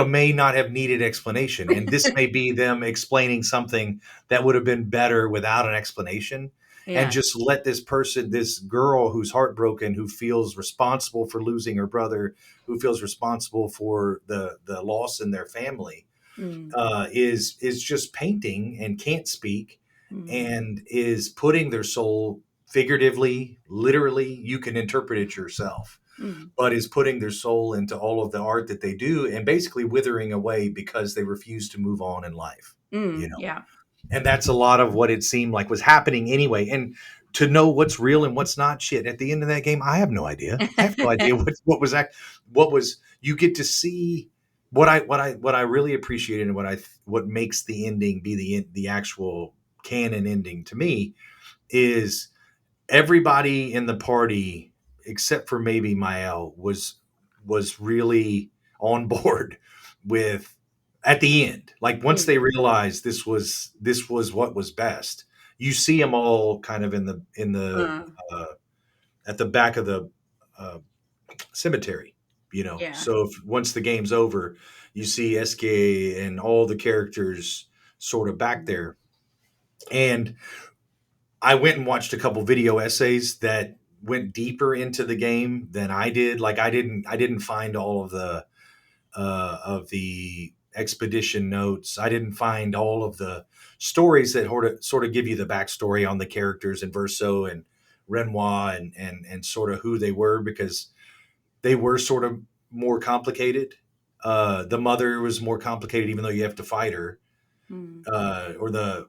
Speaker 1: may not have needed explanation, and this may be them explaining something that would have been better without an explanation, and
Speaker 2: yeah.
Speaker 1: just let this girl who's heartbroken, who feels responsible for losing her brother, who feels responsible for the loss in their family,
Speaker 2: Mm,
Speaker 1: is just painting and can't speak,
Speaker 2: mm,
Speaker 1: and is putting their soul, figuratively, literally, you can interpret it yourself,
Speaker 2: mm,
Speaker 1: but is putting their soul into all of the art that they do, and basically withering away because they refuse to move on in life.
Speaker 2: yeah.
Speaker 1: And that's a lot of what it seemed like was happening anyway. And to know what's real and what's not, shit, at the end of that game, I have no idea. I have no idea what was. You get to see what I really appreciated, and what makes the ending be the actual canon ending to me, is everybody in the party except for maybe Mael was really on board with, at the end, like once they
Speaker 2: Mm,
Speaker 1: realized this was what was best. You see them all kind of in the
Speaker 2: uh,
Speaker 1: uh, at the back of the uh, cemetery,
Speaker 2: yeah.
Speaker 1: so once the game's over, you see SK and all the characters sort of back
Speaker 2: Mm,
Speaker 1: there. And I went and watched a couple video essays that went deeper into the game than I did. Like I didn't find all of the expedition notes. I didn't find all of the stories that sort of give you the backstory on the characters and Verso and Renoir, and sort of who they were, because they were sort of more complicated. The mother was more complicated, even though you have to fight her.
Speaker 2: mm.
Speaker 1: Or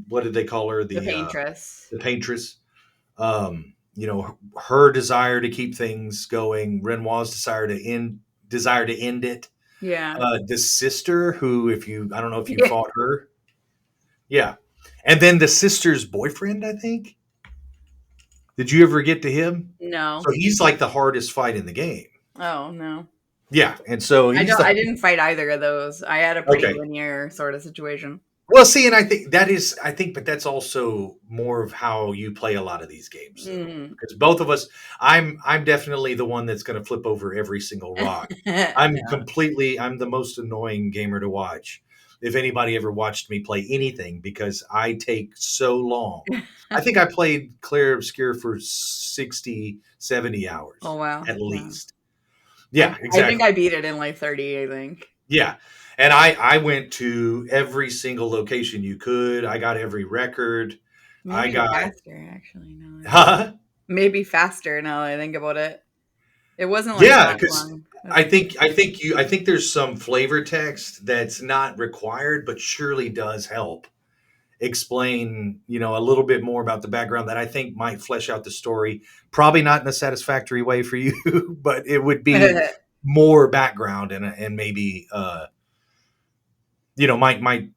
Speaker 1: what did they call her?
Speaker 2: The
Speaker 1: The
Speaker 2: paintress.
Speaker 1: paintress. Her desire to keep things going, Renoir's desire to end it.
Speaker 2: Yeah.
Speaker 1: The sister, who, if you, I don't know if you
Speaker 2: Yeah.
Speaker 1: fought her, yeah, and then the sister's boyfriend, I think. Did you ever get to him?
Speaker 2: No.
Speaker 1: So he's like the hardest fight in the game.
Speaker 2: Oh no.
Speaker 1: Yeah, and so he's
Speaker 2: I
Speaker 1: the
Speaker 2: didn't fight either of those. I had a pretty
Speaker 1: okay.
Speaker 2: linear sort of situation.
Speaker 1: Well, see, and but that's also more of how you play a lot of these games, though,
Speaker 2: Mm.
Speaker 1: because both of us, I'm definitely the one that's going to flip over every single rock.
Speaker 2: Yeah.
Speaker 1: I'm the most annoying gamer to watch. If anybody ever watched me play anything, because I take so long. I think I played Clair Obscure for 60, 70
Speaker 2: Oh
Speaker 1: hours
Speaker 2: wow.
Speaker 1: at
Speaker 2: Yeah.
Speaker 1: least. Yeah,
Speaker 2: I think
Speaker 1: exactly.
Speaker 2: I beat it in like 30, I think.
Speaker 1: Yeah. And I went to every single location you could. I got every record. I
Speaker 2: Maybe
Speaker 1: got
Speaker 2: faster, actually. No,
Speaker 1: huh?
Speaker 2: maybe faster now that I think about it. It wasn't like
Speaker 1: Yeah,
Speaker 2: that
Speaker 1: because
Speaker 2: long.
Speaker 1: I think there's some flavor text that's not required, but surely does help explain, a little bit more about the background that I think might flesh out the story. Probably not in a satisfactory way for you, but it would be more background, and maybe might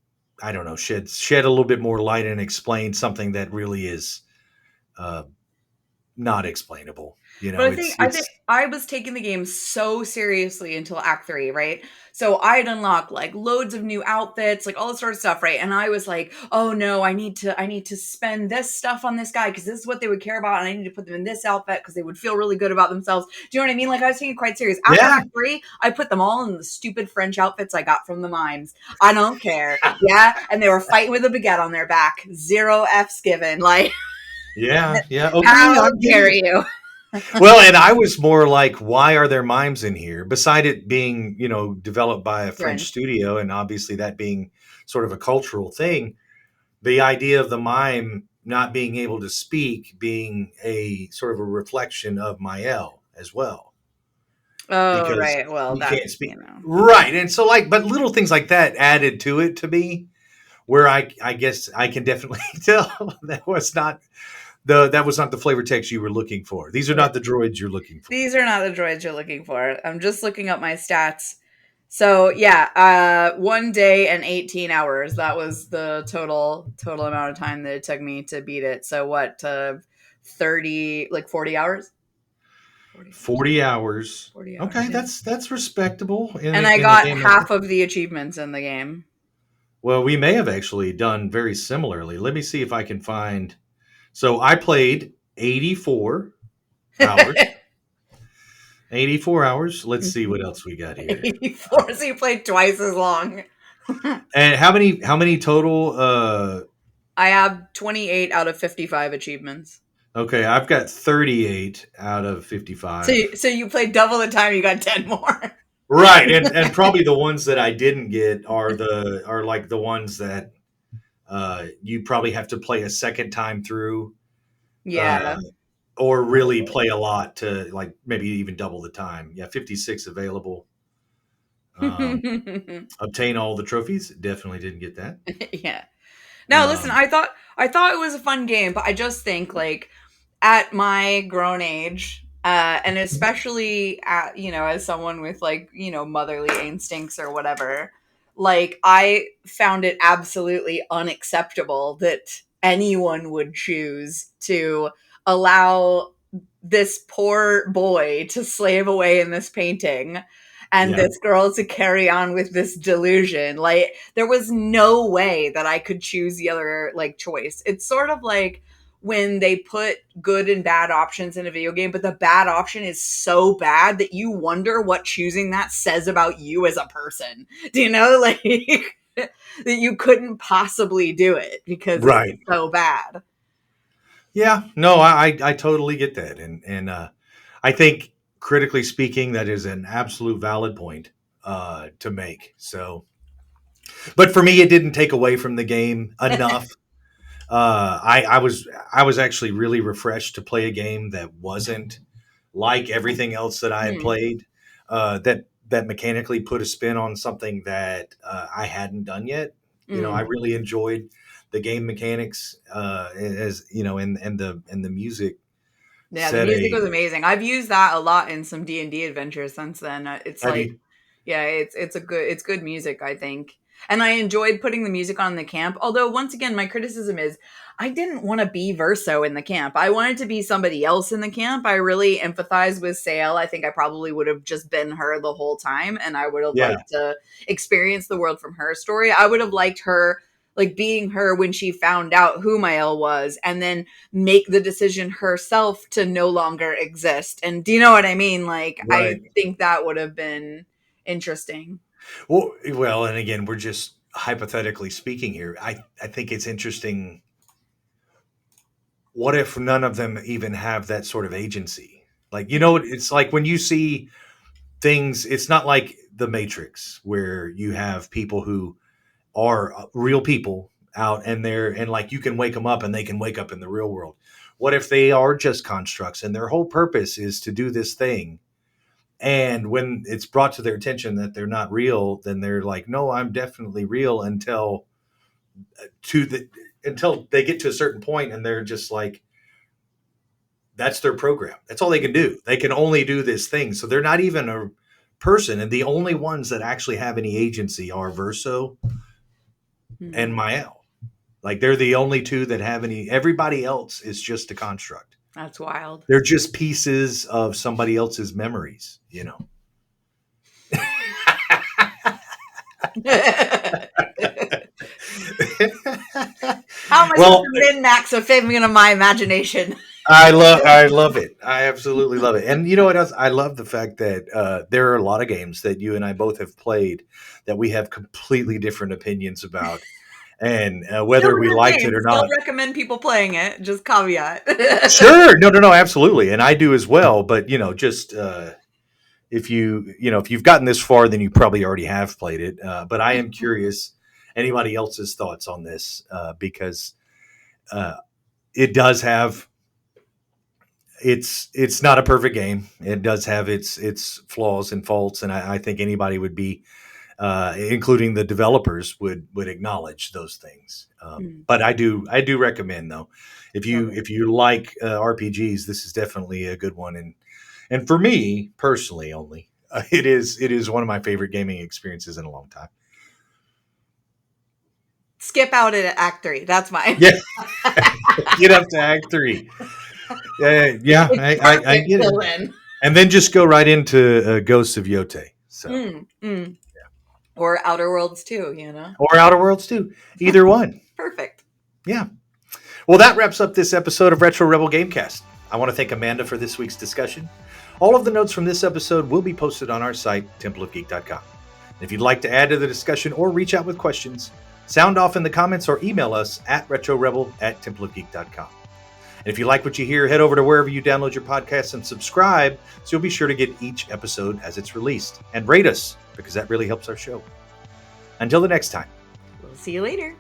Speaker 1: I don't know, shed a little bit more light and explain something that really is uh, not explainable.
Speaker 2: But I think
Speaker 1: It's
Speaker 2: I was taking the game so seriously until Act 3, right? So I'd unlocked like loads of new outfits, like all this sort of stuff, right? And I was like, "Oh no, I need to spend this stuff on this guy because this is what they would care about, and I need to put them in this outfit because they would feel really good about themselves." Do you know what I mean? Like I was taking it quite serious. After
Speaker 1: yeah,
Speaker 2: Act 3, I put them all in the stupid French outfits I got from the mimes. I don't care. Yeah, and they were fighting with a baguette on their back. Zero F's given. Like,
Speaker 1: yeah, yeah. Okay,
Speaker 2: how
Speaker 1: I get
Speaker 2: dare
Speaker 1: it.
Speaker 2: you?
Speaker 1: Well, and I was more like, why are there mimes in here? Beside it being, developed by a French
Speaker 2: French.
Speaker 1: studio, and obviously that being sort of a cultural thing. The idea of the mime not being able to speak being a sort of a reflection of Mael as well,
Speaker 2: Oh,
Speaker 1: because
Speaker 2: right. Well,
Speaker 1: he
Speaker 2: that's,
Speaker 1: can't speak. Right. And so like, but little things like that added to it to me, where I guess I can definitely tell that was not the flavor text you were looking for. These are not the droids you're looking for.
Speaker 2: These are not the droids you're looking for. I'm just looking up my stats. So yeah, 1 day and 18 hours. That was the total amount of time that it took me to beat it. So what, 30, like 40 hours?
Speaker 1: 40 hours.
Speaker 2: 40 hours,
Speaker 1: Okay,
Speaker 2: yeah.
Speaker 1: that's respectable
Speaker 2: And I
Speaker 1: in a
Speaker 2: got
Speaker 1: game like
Speaker 2: half
Speaker 1: this.
Speaker 2: of the achievements in the game.
Speaker 1: Well, we may have actually done very similarly. Let me see if I can find. So I played 84 hours. 84 hours. Let's see what else we got here.
Speaker 2: 84, so you played twice as long.
Speaker 1: And how many total
Speaker 2: I have 28 out of 55 achievements.
Speaker 1: okay, I've got 38 out of 55.
Speaker 2: So you played double the time, you got 10 more.
Speaker 1: Right, and probably the ones that I didn't get are like the ones that you probably have to play a second time through, uh,
Speaker 2: Yeah.
Speaker 1: or really play a lot to like maybe even double the time. Yeah, 56 available. Obtain all the trophies. Definitely didn't get that.
Speaker 2: Yeah. No, listen,
Speaker 1: Um,
Speaker 2: I thought it was a fun game, but I just think like at my grown age, and especially at, as someone with like, motherly instincts or whatever, like I found it absolutely unacceptable that anyone would choose to allow this poor boy to slave away in this painting and
Speaker 1: yeah,
Speaker 2: this girl to carry on with this delusion. Like there was no way that I could choose the other like choice. It's sort of like when they put good and bad options in a video game, but the bad option is so bad that you wonder what choosing that says about you as a person. Do you know, like that you couldn't possibly do it because it's
Speaker 1: right.
Speaker 2: so bad.
Speaker 1: Yeah, no, I totally get that, and I think critically speaking, that is an absolute valid point to make. So, but for me, it didn't take away from the game enough. I was actually really refreshed to play a game that wasn't like everything else that I had
Speaker 2: Hmm.
Speaker 1: played. That mechanically put a spin on something that I hadn't done yet. I
Speaker 2: Mm.
Speaker 1: really enjoyed the game mechanics, as and the music
Speaker 2: Yeah, the
Speaker 1: set
Speaker 2: music
Speaker 1: a.
Speaker 2: was amazing. I've used that a lot in some D&D adventures since then. It's
Speaker 1: Have
Speaker 2: like,
Speaker 1: you?
Speaker 2: yeah, it's good music, I think. And I enjoyed putting the music on in the camp. Although once again, my criticism is I didn't want to be Verso in the camp. I wanted to be somebody else in the camp. I really empathized with Sail. I think I probably would have just been her the whole time and I would have
Speaker 1: Yeah,
Speaker 2: liked to experience the world from her story. I would have liked her like being her when she found out who Mael was and then make the decision herself to no longer exist. And do you know what I mean? Like, I
Speaker 1: right.
Speaker 2: think that would have been interesting.
Speaker 1: Well, and again, we're just hypothetically speaking here. I think it's interesting. What if none of them even have that sort of agency? Like, it's like when you see things, it's not like the Matrix where you have people who are real people out and like you can wake them up and they can wake up in the real world. What if they are just constructs and their whole purpose is to do this thing? And when it's brought to their attention that they're not real, then they're like, no, I'm definitely real to the until they get to a certain point and they're just like, that's their program. That's all they can do. They can only do this thing. So they're not even a person. And the only ones that actually have any agency are Verso and
Speaker 2: Hmm.
Speaker 1: Mael. Like they're the only two that have any. Everybody else is just a construct.
Speaker 2: That's wild.
Speaker 1: They're just pieces of somebody else's memories.
Speaker 2: How am I supposed
Speaker 1: Well,
Speaker 2: to min max a figment of my imagination?
Speaker 1: I love it. I absolutely love it. And you know what else? I love the fact that there are a lot of games that you and I both have played that we have completely different opinions about, and
Speaker 2: Still
Speaker 1: whether
Speaker 2: a
Speaker 1: we
Speaker 2: good
Speaker 1: liked
Speaker 2: game.
Speaker 1: it or
Speaker 2: Still
Speaker 1: not.
Speaker 2: recommend people playing it. Just caveat.
Speaker 1: Sure, no, no, no, absolutely, and I do as well. But just if you've gotten this far, then you probably already have played it. But I am curious, anybody else's thoughts on this, because it does have it's not a perfect game. It does have its flaws and faults, and I think anybody would be, including the developers, would acknowledge those things. But I do recommend, though, if you like RPGs, this is definitely a good one. And for me personally, only it is one of my favorite gaming experiences in a long time.
Speaker 2: Skip out at Act 3. That's mine.
Speaker 1: Yeah, get up to Act 3. Yeah, I get it.
Speaker 2: Then.
Speaker 1: And then just go right into Ghosts of Yote. So,
Speaker 2: yeah. Or Outer Worlds 2,
Speaker 1: or Outer Worlds 2. Either one.
Speaker 2: Perfect.
Speaker 1: Yeah. Well, that wraps up this episode of Retro Rebel Gamecast. I want to thank Amanda for this week's discussion. All of the notes from this episode will be posted on our site, templeofgeek.com. If you'd like to add to the discussion or reach out with questions, sound off in the comments or email us at retrorebel@templeofgeek.com. And if you like what you hear, head over to wherever you download your podcasts and subscribe so you'll be sure to get each episode as it's released. And rate us, because that really helps our show. Until the next time.
Speaker 2: We'll see you later.